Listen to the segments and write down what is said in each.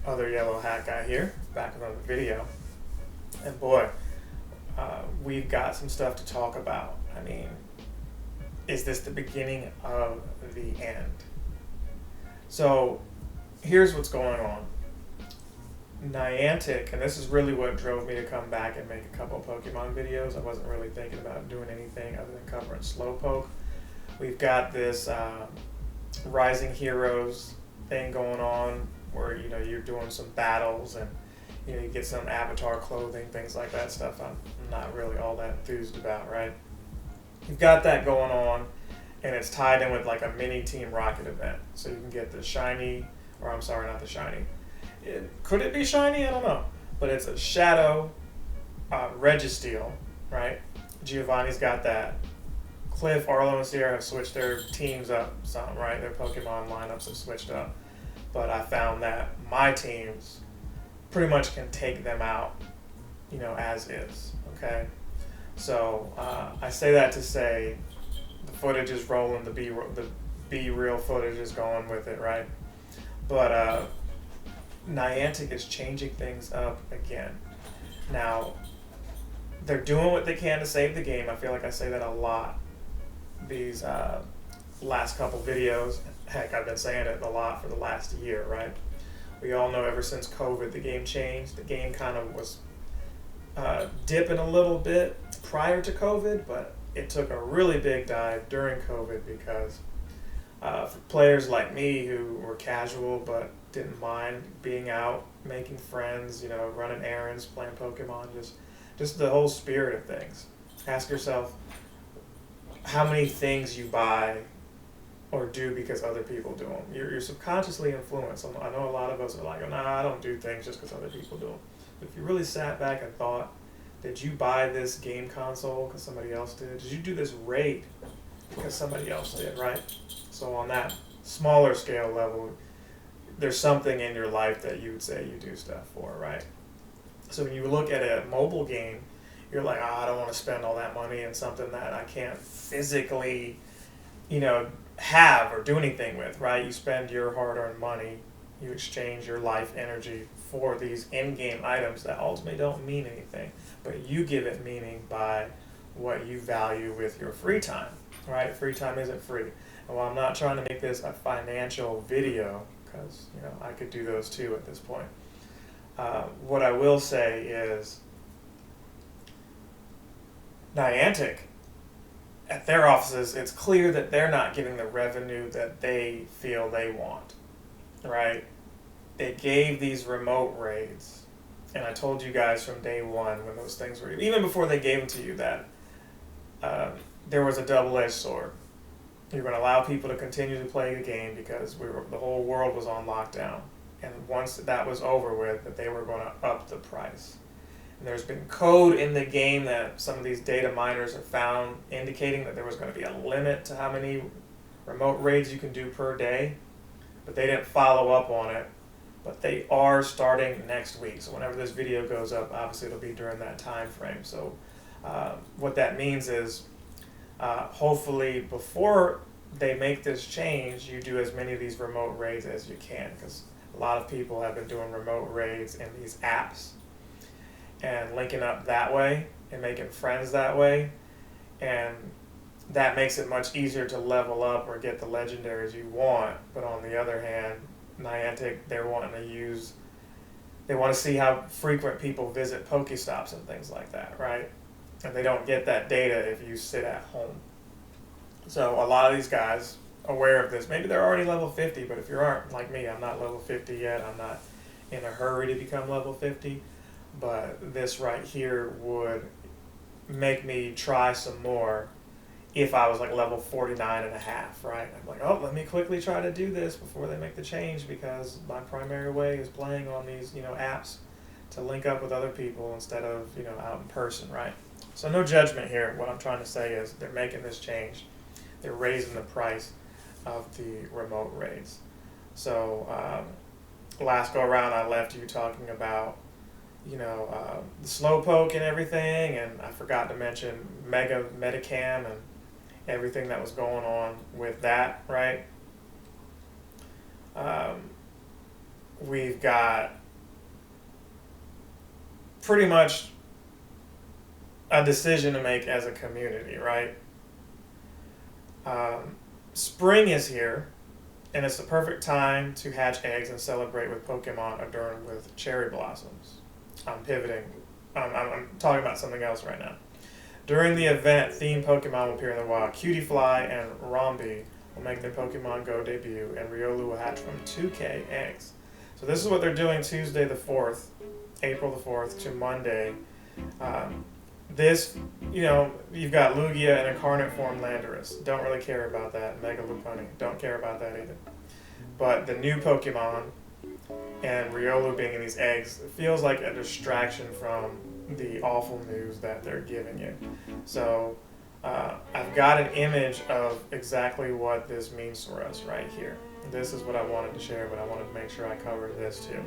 Other yellow hat guy here, back with another video. And boy, we've got some stuff to talk about. I mean, is this the beginning of the end? So, here's what's going on. Niantic, and this is really what drove me to come back and make a couple of Pokemon videos. I wasn't really thinking about doing anything other than covering Slowpoke. We've got this Rising Heroes thing going on where you're doing some battles and you get some avatar clothing, things like that stuff. I'm not really all that enthused about, right? You've got that going on, and it's tied in with like a mini Team Rocket event, so you can get the shiny, or I'm sorry, not the shiny. Could it be shiny? I don't know, but it's a Shadow Registeel, right? Giovanni's got that. Cliff, Arlo, and Sierra have switched their teams up some, right? Their Pokemon lineups have switched up. But I found that my teams pretty much can take them out, as is, okay? So I say that to say the footage is rolling, the B real footage is going with it, right? But Niantic is changing things up again. Now, they're doing what they can to save the game. I feel like I say that a lot these last couple videos. Heck, I've been saying it a lot for the last year, right? We all know ever since COVID, the game changed. The game kind of was dipping a little bit prior to COVID, but it took a really big dive during COVID because for players like me who were casual but didn't mind being out, making friends, running errands, playing Pokemon, just the whole spirit of things. Ask yourself how many things you buy or do because other people do them. You're subconsciously influenced. I know a lot of us are like, oh, nah, I don't do things just because other people do them. But if you really sat back and thought, did you buy this game console because somebody else did? Did you do this raid because somebody else did, right? So on that smaller scale level, there's something in your life that you would say you do stuff for, right? So when you look at a mobile game, you're like, I don't want to spend all that money in something that I can't physically, have or do anything with, right? You spend your hard-earned money, you exchange your life energy for these in-game items that ultimately don't mean anything, but you give it meaning by what you value with your free time, right? Free time isn't free. And while I'm not trying to make this a financial video, because I could do those too at this point, what I will say is Niantic, at their offices, it's clear that they're not getting the revenue that they feel they want, right? They gave these remote raids, and I told you guys from day one when those things were, even before they gave them to you, that there was a double-edged sword. You're going to allow people to continue to play the game because the whole world was on lockdown, and once that was over with, that they were going to up the price. There's been code in the game that some of these data miners have found indicating that there was going to be a limit to how many remote raids you can do per day, but they didn't follow up on it. But they are starting next week. So whenever this video goes up, obviously it'll be during that time frame. So what that means is hopefully before they make this change, you do as many of these remote raids as you can, because a lot of people have been doing remote raids in these apps and linking up that way and making friends that way, and that makes it much easier to level up or get the legendaries you want. But on the other hand, Niantic, they want to see how frequent people visit Pokestops and things like that, right? And they don't get that data if you sit at home. So a lot of these guys aware of this, maybe they're already level 50, but if you aren't like me, I'm not level 50 yet, I'm not in a hurry to become level 50, but this right here would make me try some more if I was like level 49 and a half, right? I'm like, oh, let me quickly try to do this before they make the change, because my primary way is playing on these, apps to link up with other people instead of, out in person, right? So no judgment here. What I'm trying to say is they're making this change. They're raising the price of the remote raids. So last go around, I left you talking about the Slowpoke and everything, and I forgot to mention Metacam and everything that was going on with that, right? we've got pretty much a decision to make as a community, right? Spring is here, and it's the perfect time to hatch eggs and celebrate with Pokemon adorned with cherry blossoms. I'm pivoting. I'm talking about something else right now. During the event, themed Pokemon will appear in the wild. Cutiefly and Romby will make their Pokemon Go debut, and Riolu will hatch from 2K eggs. So this is what they're doing Tuesday the 4th, April the 4th to Monday. This, you've got Lugia and Incarnate Form Landorus. Don't really care about that. Mega Lopunny. Don't care about that either. But the new Pokemon and Riolu being in these eggs feels like a distraction from the awful news that they're giving you. So I've got an image of exactly what this means for us right here. This is what I wanted to share, but I wanted to make sure I covered this too.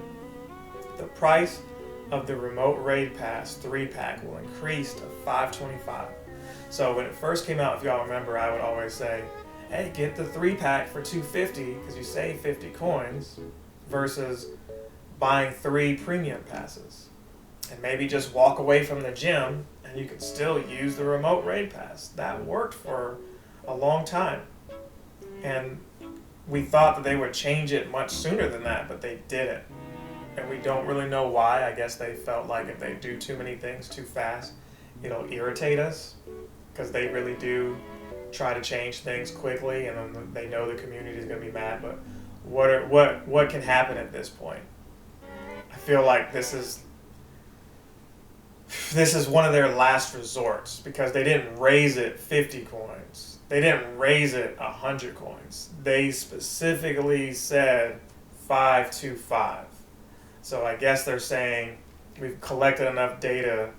The price of the Remote Raid Pass 3-pack will increase to $5.25. So when it first came out, if y'all remember, I would always say, hey, get the 3-pack for $2.50 because you save 50 coins versus buying 3 premium passes. And maybe just walk away from the gym and you can still use the Remote Raid Pass. That worked for a long time. And we thought that they would change it much sooner than that, but they didn't. And we don't really know why. I guess they felt like if they do too many things too fast, it'll irritate us, because they really do try to change things quickly, and then they know the community is going to be mad. But what can happen at this point? I feel like this is one of their last resorts, because they didn't raise it 50 coins. They didn't raise it 100 coins. They specifically said 525. So I guess they're saying we've collected enough data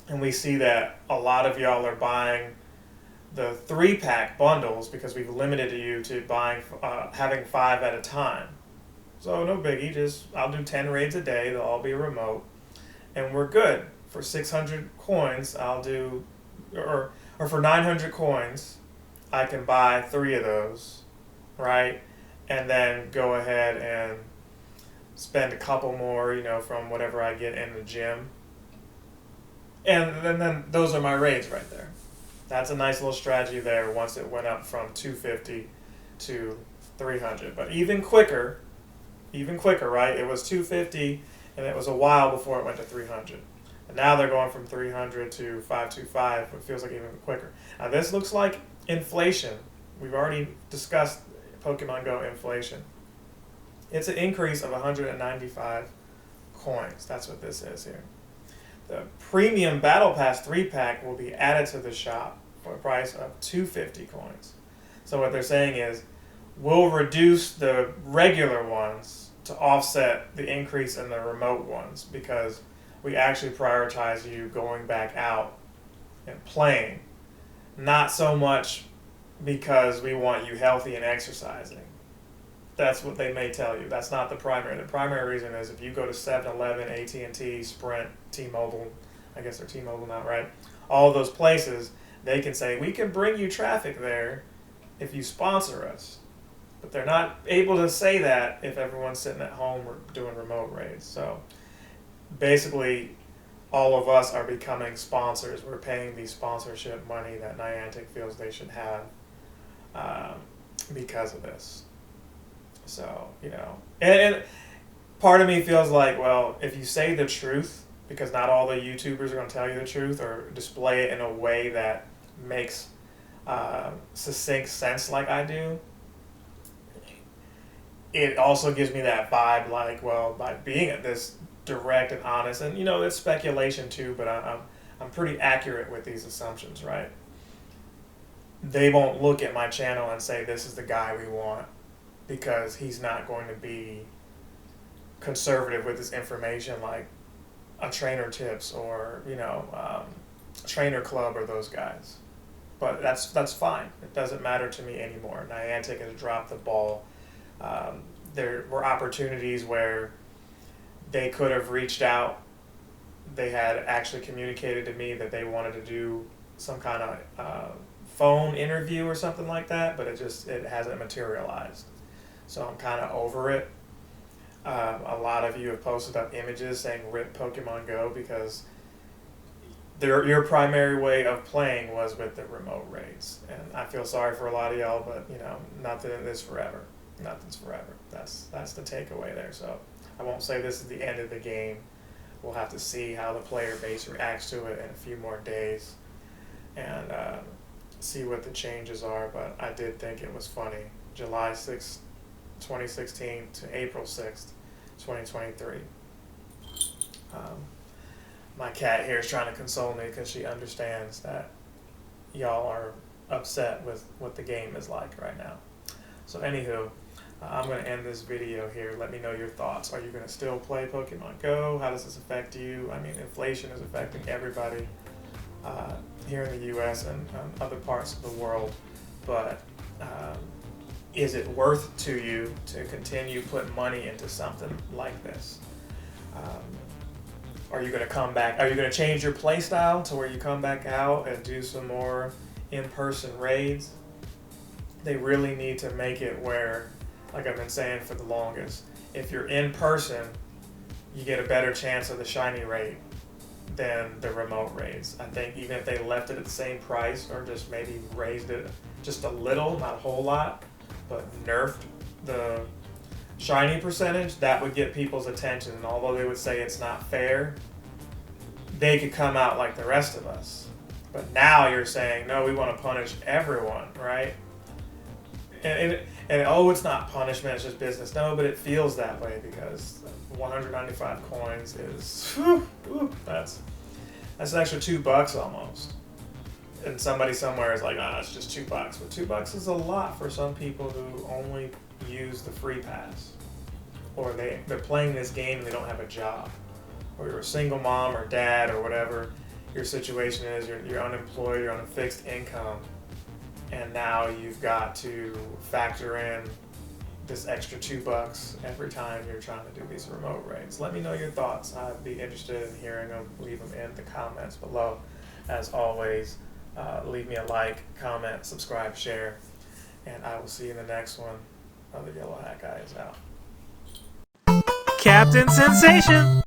and we see that a lot of y'all are buying the 3-pack bundles because we've limited you to buying having 5 at a time. So no biggie, I'll do 10 raids a day, they'll all be remote, and we're good. For 600 coins, I'll do, or for 900 coins, I can buy 3 of those, right? And then go ahead and spend a couple more, from whatever I get in the gym. And then those are my raids right there. That's a nice little strategy there once it went up from 250 to 300. But even quicker, right? It was 250 and it was a while before it went to 300. And now they're going from 300 to 525, it feels like even quicker. Now this looks like inflation. We've already discussed Pokemon Go inflation. It's an increase of 195 coins. That's what this is here. The Premium Battle Pass 3-pack will be added to the shop for a price of 250 coins. So what they're saying is, we'll reduce the regular ones to offset the increase in the remote ones, because we actually prioritize you going back out and playing. Not so much because we want you healthy and exercising. That's what they may tell you. That's not the primary. The primary reason is if you go to 7-Eleven, AT&T, Sprint, T-Mobile, I guess they're T-Mobile now, right? All those places, they can say, we can bring you traffic there if you sponsor us. But they're not able to say that if everyone's sitting at home or doing remote raids. So basically, all of us are becoming sponsors. We're paying the sponsorship money that Niantic feels they should have because of this. So, and part of me feels like, well, if you say the truth, because not all the YouTubers are going to tell you the truth or display it in a way that makes succinct sense like I do, it also gives me that vibe like, well, by being this direct and honest, and it's speculation too, but I'm pretty accurate with these assumptions, right? They won't look at my channel and say, this is the guy we want, because he's not going to be conservative with his information like a Trainer Tips or Trainer Club or those guys. But that's fine. It doesn't matter to me anymore. Niantic has dropped the ball. There were opportunities where they could have reached out. They had actually communicated to me that they wanted to do some kind of phone interview or something like that, but it hasn't materialized. So I'm kind of over it. A lot of you have posted up images saying "Rip Pokemon Go" because your primary way of playing was with the remote raids, and I feel sorry for a lot of y'all, but nothing is forever. Nothing's forever. That's the takeaway there. So I won't say this is the end of the game. We'll have to see how the player base reacts to it in a few more days, and see what the changes are. But I did think it was funny. July 6th, 2016 to April 6th, 2023. My cat here is trying to console me because she understands that y'all are upset with what the game is like right now. So anywho, I'm going to end this video here. Let me know your thoughts. Are you going to still play Pokemon Go? How does this affect you? I mean, inflation is affecting everybody here in the U.S. and other parts of the world. But is it worth to you to continue putting money into something like this? Are you going to come back? Are you going to change your play style to where you come back out and do some more in-person raids? They really need to make it where, like I've been saying for the longest, if you're in person, you get a better chance of the shiny rate than the remote raids. I think even if they left it at the same price or just maybe raised it just a little, not a whole lot, but nerfed the shiny percentage, that would get people's attention. And although they would say it's not fair, they could come out like the rest of us. But now you're saying, no, we want to punish everyone, right? And oh, it's not punishment, it's just business. No, but it feels that way because 195 coins is, that's an extra $2 almost. And somebody somewhere is like, it's just $2. But $2 is a lot for some people who only use the free pass. Or they're playing this game and they don't have a job. Or you're a single mom or dad or whatever your situation is, you're unemployed, you're on a fixed income, and now you've got to factor in this extra $2 every time you're trying to do these remote raids. Let me know your thoughts. I'd be interested in hearing them. Leave them in the comments below. As always, leave me a like, comment, subscribe, share, and I will see you in the next one. Other Yellow Hat Guy is out. Captain Sensation!